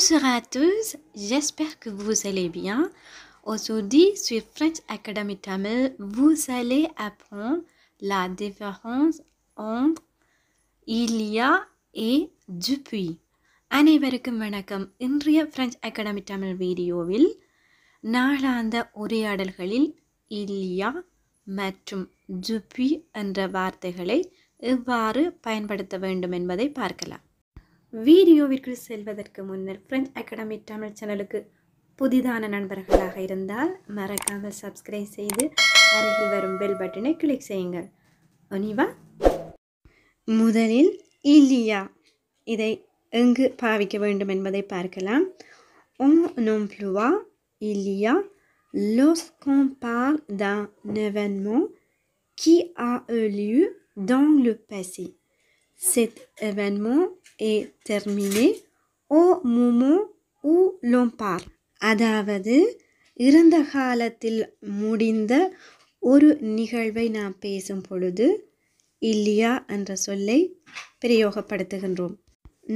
Bonjour à tous, j'espère que vous allez bien. Aujourd'hui, sur French Academy Tamil, vous allez apprendre la différence entre il y a et depuis. அனைவருக்கும் வணக்கம். இன்றைய French Academy Tamil வீடியோவில் நாளாந்த உரையாடல்களில் இல்லியா மற்றும் ஜுப்பி என்ற வார்த்தைகளை எவ்வாறு பயன்படுத்த வேண்டும் என்பதை பார்க்கலாம். வீடியோவிற்கு செல்வதற்கு முன்னர் French Academy தமிழ் சேனலுக்கு புதிதான நண்பர்களாக இருந்தால் மறக்காமல் சப்ஸ்கிரைப் செய்து அருகில் வரும் பெல் பட்டனை கிளிக் செய்யுங்கள். ஒனிவா முதலில் இல்லியா இதை எங்கு பாவிக்க வேண்டும் என்பதை பார்க்கலாம். On emploie il y a lorsqu'on parle d'un événement qui a eu lieu dans le passé. Cet événement est terminé au moment où l'on parle. அதாவது இறந்த காலத்தில் முடிந்த ஒரு நிகழ்வை நாம் பேசும் பொழுது இல்லியா என்ற சொல்லை பிரயோகப்படுத்துகின்றோம்.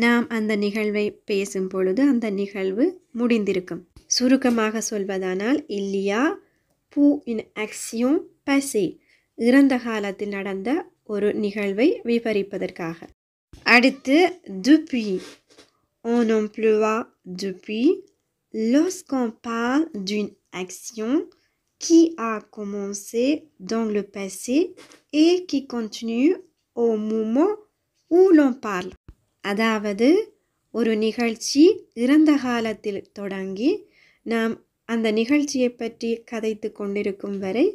நாம் அந்த நிகழ்வை பேசும் பொழுது அந்த நிகழ்வு முடிந்திருக்கும். சுருக்கமாக சொல்வதானால் இல்லியா pour une action passée, இறந்த காலத்தில் நடந்த ஒரு நிகழ்வை விவரிப்பதற்காக. அடுத்து depuis. On emploie depuis lorsqu'on parle d'une action qui a commencé dans le passé et qui continue au moment où l'on parle. அதாவது ஒரு நிகழ்ச்சி இறந்த காலத்தில் தொடங்கி நாம் அந்த நிகழ்ச்சியை பற்றி கதைத்து கொண்டிருக்கும் வரை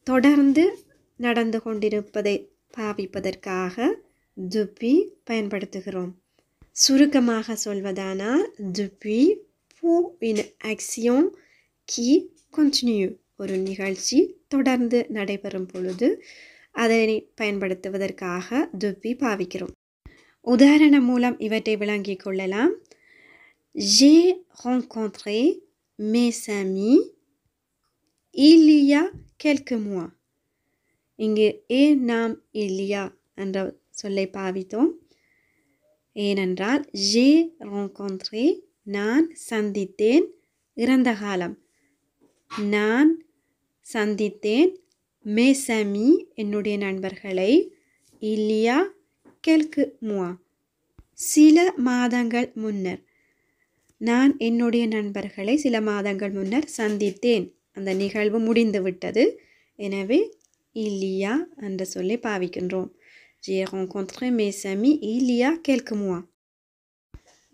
தொடர்ந்து நடந்து கொண்டிருப்பதை பாவிப்பதற்காக depuis பயன்படுத்துகிறோம். சுருக்கமாக சொல்வதானால் depuis pour une action qui continue, ஒரு நிகழ்ச்சி தொடர்ந்து நடைபெறும் பொழுது அதனை பயன்படுத்துவதற்காக depuis பாவிக்கிறோம். உதாரணம் மூலம் இவற்றை விளங்கிக் கொள்ளலாம். J'ai rencontré mes amis il y a quelques mois. இங்கு ஏன் நாம் இல்லியா என்ற சொல்லை பாவித்தோம்? ஏனென்றால் j'ai rencontré, நான் சந்தித்தேன், இறந்த காலம். நான் சந்தித்தேன் mes amis, என்னுடைய நண்பர்களை il y a quelques mois, சில மாதங்கள் முன்னர். நான் என்னுடைய நண்பர்களை சில மாதங்கள் முன்னர் சந்தித்தேன். அந்த நிகழ்வு முடிந்து விட்டது. எனவே இல்லியா என்ற சொல்லை பாவிக்கின்றோம். J'ai rencontré mes amis il y a quelques mois.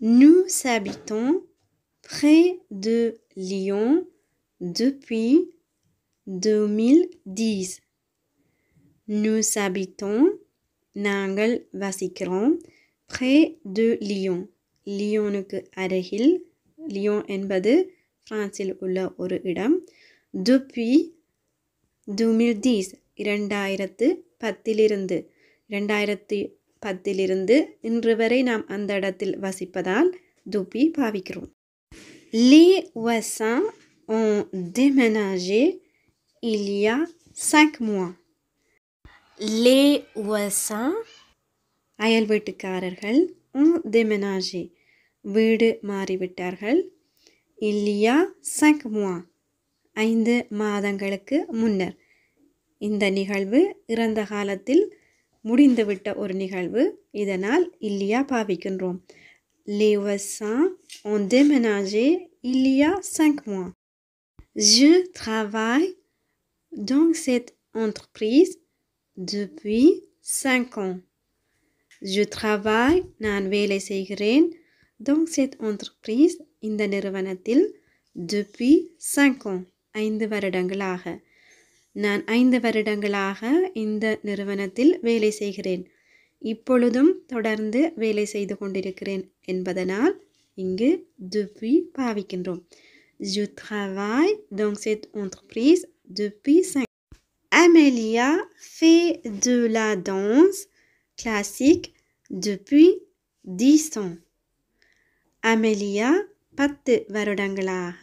Nous habitons près de Lyon depuis 2010. Nous habitons, நாங்கள் வசிக்கிறோம், près de Lyon, லியோனுக்கு அருகில். லியோன் என்பது பிரான்சில் உள்ள ஒரு இடம். depuis 2010, 2010 இன்று வரை நாம் அந்த இடத்தில் வசிப்பதால் depuis பாவிக்கிறோம். Les voisins ont déménagé il y a 5 mois. Les voisins, அயல் வீட்டுக்காரர்கள், ont déménagé, வீடு மாறிவிட்டார்கள். il y a 5 mois, 5 மாதங்களுக்கு முன்னர். இந்த நிகழ்வு இறந்த காலத்தில் முடிந்துவிட்ட ஒரு நிகழ்வு. இதனால் இல்லியா பாவிக்கின்றோம். Les voisins ont déménagé il y a 5 mois. Je travaille dans cette entreprise depuis 5 ans. Je travaille, நான் வேலை செய்கிறேன், dans cette entreprise, இந்த நிறுவனத்தில், depuis 5 ans, 5 வருடங்களாக. நான் 5 வருடங்களாக இந்த நிறுவனத்தில் வேலை செய்கிறேன். இப்பொழுதும் தொடர்ந்து வேலை செய்து கொண்டிருக்கிறேன் என்பதனால் இங்கு depuis பாவிக்கின்றோம். Je travaille dans cette entreprise depuis 5 ans. Amélia fait de la danse classique depuis 10 ans. Amélia 10 வருடங்களாக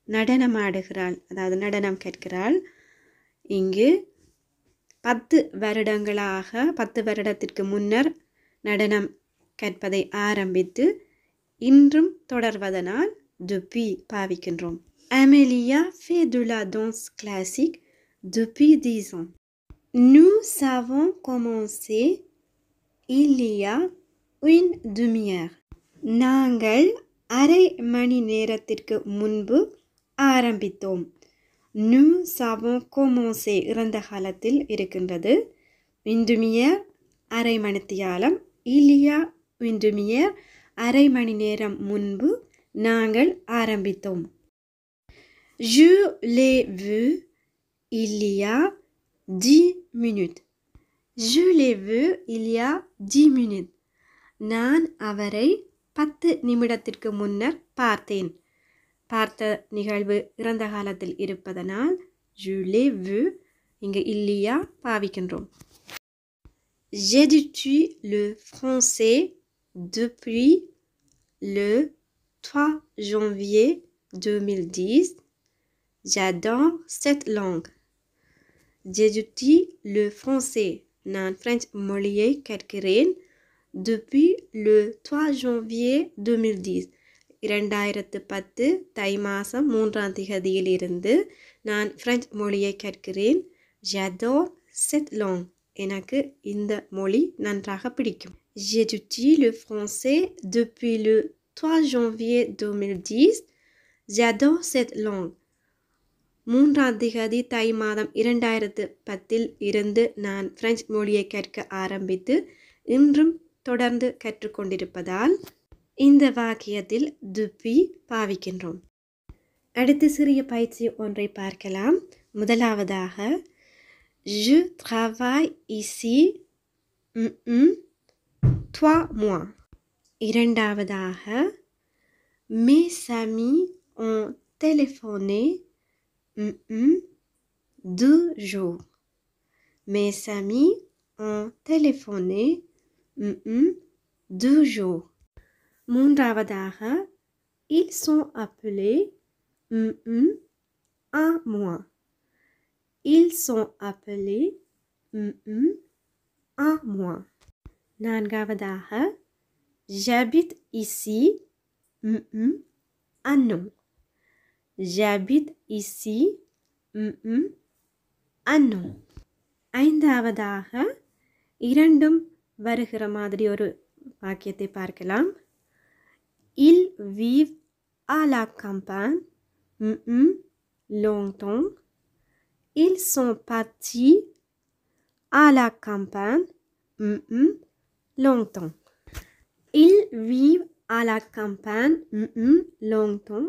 நடனமாடுகிறாள், அதாவது நடனம் கற்கிறாள். இங்கு 10 வருடங்களாக, 10 வருடத்திற்கு முன்னர் நடனம் கற்பதை ஆரம்பித்து இன்றும் தொடர்வதனால் depuis பாவிக்கின்றோம். Amélia fait de la danse classique depuis 10 ans. Nous avons commencé il y a une demi-heure. நாங்கள் அரை மணி நேரத்திற்கு முன்பு ஆரம்பித்தோம். Nous avons commencé இறந்த காலத்தில் இருக்கின்றது. Une demi-heure அரை மணித்தியாலம். Il y a une demi-heure அரை மணி நேரம் முன்பு நாங்கள் ஆரம்பித்தோம். Je l'ai vu il y a 10 minutes. Je l'ai vu il y a 10 minutes. நான் அவரை 10 நிமிடத்திற்கு முன்னர் பார்த்தேன். பார்த்த நிகழ்வு இறந்த காலத்தில் இருப்பதனால் je l'ai vu இங்கு இல்லையா பாவிக்கின்றோம். J'étudie le français depuis le 3 janvier 2010. J'adore cette langue. J'étudie le français. நான் பிரெஞ்சு மொழியை கற்கிறேன். Depuis le 3 janvier 2010. 2010 தை மாதம் 3ஆம் தேதியிலிருந்து நான் பிரெஞ்சு மொழியை கற்கிறேன். J'adore cette langue. எனக்கு இந்த மொழி நன்றாக பிடிக்கும். J'étudie le français depuis le 3 janvier 2010. J'adore cette langue. 3ஆம் தேதி தை மாதம் 2010 இருந்து நான் பிரெஞ்சு மொழியை கற்க ஆரம்பித்து இன்றும் தொடர்ந்து கற்றுக்கொண்டிருப்பதால் இந்த வாக்கியத்தில் depuis பாவிக்கின்றோம். அடுத்து சிறிய பயிற்சி ஒன்றை பார்க்கலாம். முதலாவதாக je travaille ici 3 mois. இரண்டாவதாக mes amis ont téléphoné 2 jours. Mes amis ont téléphoné 2 jours. மூன்றாவதாக ils sont appelés 1 mois. Ils sont appelés 1 mois. நான்காவதாக j'habite ici 1 an. J'habite ici 1 an. ஐந்தாவதாக இரண்டும் வருகிற மாதிரி ஒரு வாக்கியத்தை பார்க்கலாம். Ils vivent à la campagne longtemps. Ils sont partis à la campagne longtemps. Ils vivent à la campagne longtemps.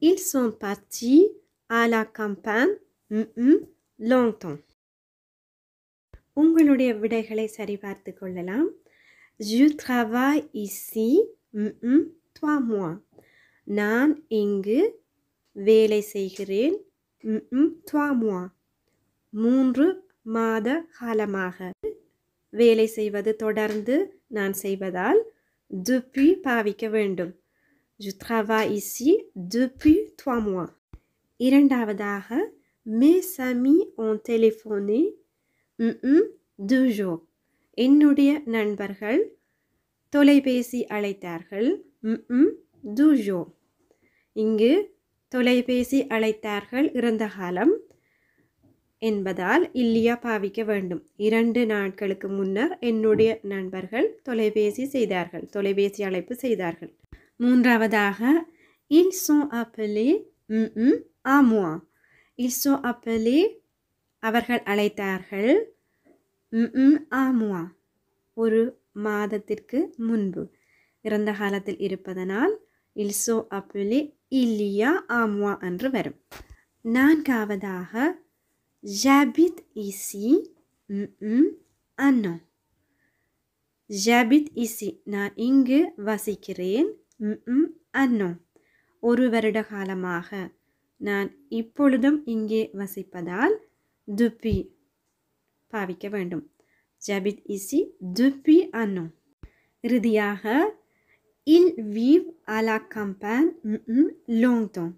Ils sont partis à la campagne longtemps. உங்களுடைய விடைகளை சரிபார்த்து கொள்ளலாம். Je travaille ici 3 mois. நான் இங்கு வேலை செய்கிறேன் 3 mois. 3 மாத காலமாக. வேலை செய்வது தொடர்ந்து நான் செய்வதால் depuis பாவிக்க வேண்டும். Je travaille ici depuis 3 mois. இரண்டாவதாக mes amis ont téléphoné 2 jours. என்னுடைய நண்பர்கள் தொலைபேசி அழைத்தார்கள் 2 jours. இங்கு தொலைபேசி அழைத்தார்கள் இறந்த காலம் என்பதால் இல்லையா பாவிக்க வேண்டும். 2 நாட்களுக்கு முன்னர் என்னுடைய நண்பர்கள் தொலைபேசி அழைப்பு செய்தார்கள். மூன்றாவதாக ils sont appelés à moi. Ils sont appelés அவர்கள் அழைத்தார்கள் à moi. ஒரு மாதத்திற்கு முன்பு இறந்த காலத்தில் இருப்பதனால் ils sont appelés il y a un mois என்று வரும். நான்காவதாக j'habite ici 1 an. J'habite ici. நான் இங்கு வசிக்கிறேன் 1 an. ஒரு வருட காலமாக. நான் இப்பொழுதும் இங்கே வசிப்பதால் depuis பாவிக்க வேண்டும். J'habite ici depuis 1 an. இறுதியாக ils vivent à la campagne longtemps.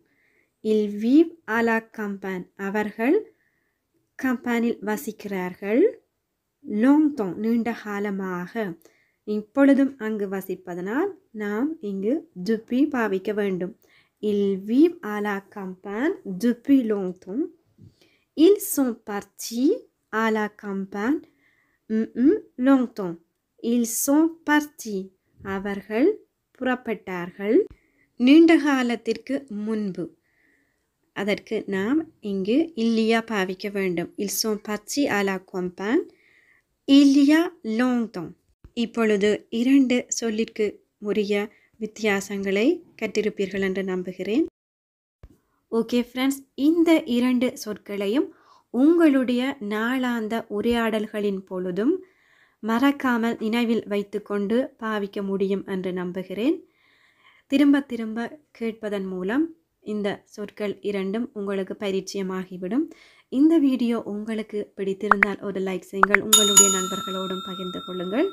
Ils vivent à la campagne. அவர்கள் கம்பானில் வசிக்கிறார்கள் longtemps நீண்ட காலமாக. இப்பொழுதும் அங்கு வசிப்பதனால் நாம் இங்கு depuis பாவிக்க வேண்டும். Ils vivent à la campagne depuis longtemps. Ils sont partis à la campagne longtemps. Ils sont partis. அவர்கள் புறப்பட்டார்கள் நீண்ட காலத்திற்கு முன்பு. அதற்கு நாம் இங்கு இல்லையா பாவிக்க வேண்டும். Ils sont partis à la campagne il y a longtemps. இப்பொழுது 2 சொல்லிற்கு உரிய வித்தியாசங்களை கற்றிருப்பீர்கள் என்று நம்புகிறேன். ஓகே ஃப்ரெண்ட்ஸ், இந்த 2 சொற்களையும் உங்களுடைய நாளாந்த உரையாடல்களின் பொழுதும் மறக்காமல் நினைவில் வைத்துக்கொண்டு பாவிக்க முடியும் என்று நம்புகிறேன். திரும்ப திரும்ப கேட்பதன் மூலம் இந்த சொற்கள் 2ம் உங்களுக்கு பரிச்சயமாகிவிடும். இந்த வீடியோ உங்களுக்கு பிடித்திருந்தால் ஒரு லைக் செய்யுங்கள், உங்களுடைய நண்பர்களோடும் பகிர்ந்து கொள்ளுங்கள்.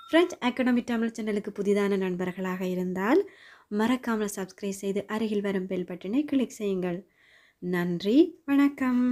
ஃப்ரெஞ்ச் அகாடமி தமிழ் சேனலுக்கு புதிதான நண்பர்களாக இருந்தால் மறக்காமல் சப்ஸ்கிரைப் செய்து அருகில் வரும் பெல் பட்டனை கிளிக் செய்யுங்கள். நன்றி, வணக்கம்.